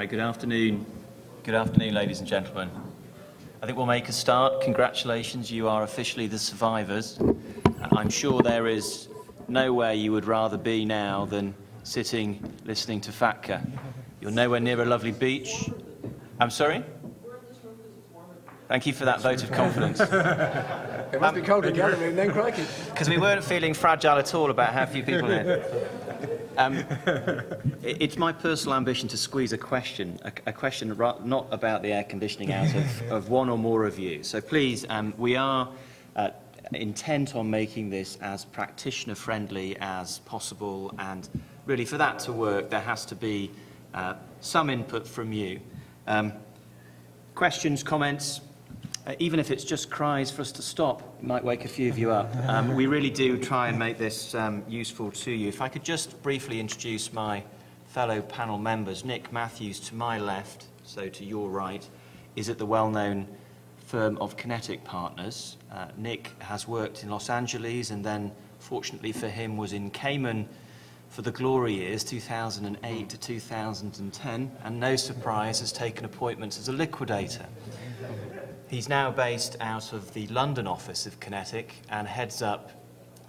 Right, good afternoon. Good afternoon, ladies and gentlemen. I think we'll make a start. Congratulations, you are officially the survivors. I'm sure there is nowhere you would rather be now than sitting listening to FATCA. You're nowhere near a lovely beach. I'm sorry? Thank you for that vote of confidence. It must be cold in the other room then, crikey. Because we weren't feeling fragile at all about how few people here. It's my personal ambition to squeeze a question not about the air conditioning out of one or more of you. So please, we are intent on making this as practitioner-friendly as possible, and really for that to work, there has to be some input from you. Questions, comments? Even if it's just cries for us to stop, it might wake a few of you up. We really do try and make this useful to you. If I could just briefly introduce my fellow panel members. Nick Matthews to my left, so to your right, is at the well-known firm of Kinetic Partners. Nick has worked in Los Angeles and then, fortunately for him, was in Cayman for the glory years, 2008 to 2010, and no surprise, has taken appointments as a liquidator. He's now based out of the London office of Kinetic and heads up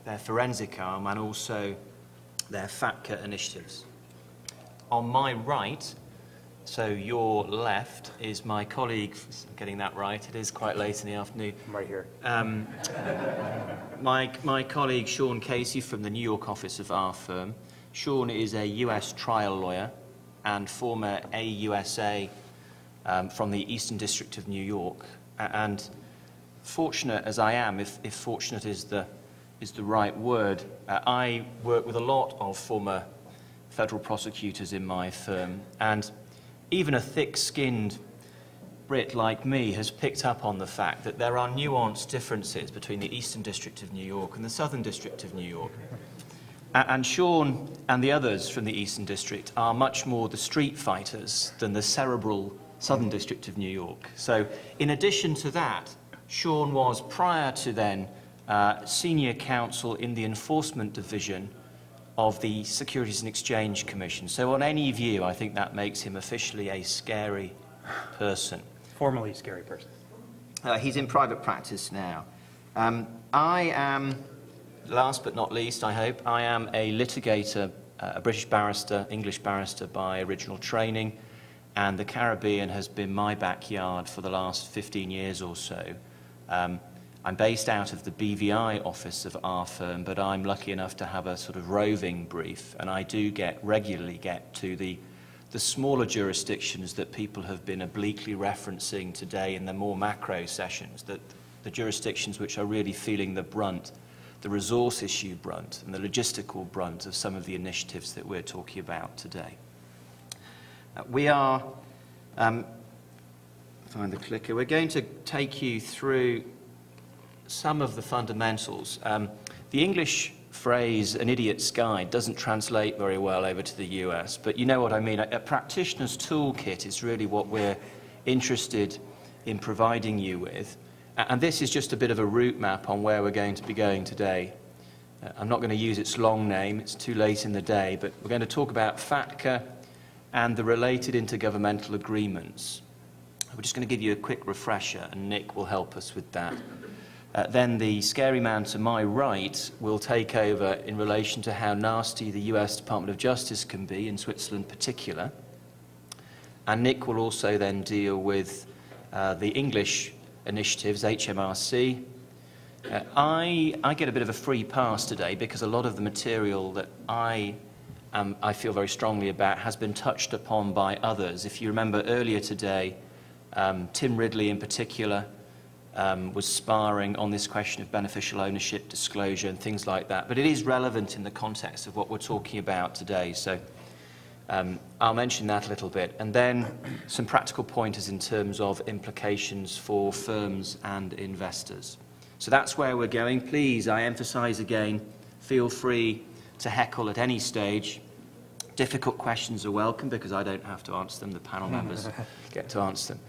their forensic arm and also their FATCA initiatives. On my right, so your left, is my colleague, I'm getting that right, it is quite late in the afternoon. I'm right here. My colleague Sean Casey from the New York office of our firm. Sean is a US trial lawyer and former AUSA from the Eastern District of New York. And fortunate as I am, if fortunate is the right word, I work with a lot of former federal prosecutors in my firm, and even a thick-skinned Brit like me has picked up on the fact that there are nuanced differences between the Eastern District of New York and the Southern District of New York. And Sean and the others from the Eastern District are much more the street fighters than the cerebral Southern District of New York. So in addition to that, Sean was, prior to then, senior counsel in the enforcement division of the Securities and Exchange Commission. So on any view, I think that makes him officially a scary person. Formerly a scary person. He's in private practice now. I am, last but not least, I hope, I am a litigator, a British barrister, English barrister by original training, and the Caribbean has been my backyard for the last 15 years or so. I'm based out of the BVI office of our firm, but I'm lucky enough to have a sort of roving brief, and I do regularly get to the smaller jurisdictions that people have been obliquely referencing today in the more macro sessions, that the jurisdictions which are really feeling the brunt, the resource issue brunt, and the logistical brunt of some of the initiatives that we're talking about today. We are, find the clicker, we're going to take you through some of the fundamentals. The English phrase, an idiot's guide, doesn't translate very well over to the US, but you know what I mean. A practitioner's toolkit is really what we're interested in providing you with. And this is just a bit of a route map on where we're going to be going today. I'm not going to use its long name, it's too late in the day, but we're going to talk about FATCA and the related intergovernmental agreements. We're just going to give you a quick refresher, and Nick will help us with that. Then the scary man to my right will take over in relation to how nasty the US Department of Justice can be, in Switzerland in particular. And Nick will also then deal with the English initiatives, HMRC. I get a bit of a free pass today because a lot of the material that I feel very strongly about has been touched upon by others. If you remember earlier today, Tim Ridley in particular was sparring on this question of beneficial ownership, disclosure and things like that. But it is relevant in the context of what we're talking about today. So I'll mention that a little bit. And then some practical pointers in terms of implications for firms and investors. So that's where we're going. Please, I emphasize again, feel free to heckle at any stage. Difficult questions are welcome because I don't have to answer them, the panel members get to answer them.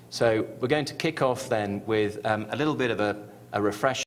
So we're going to kick off then with a little bit of a refresher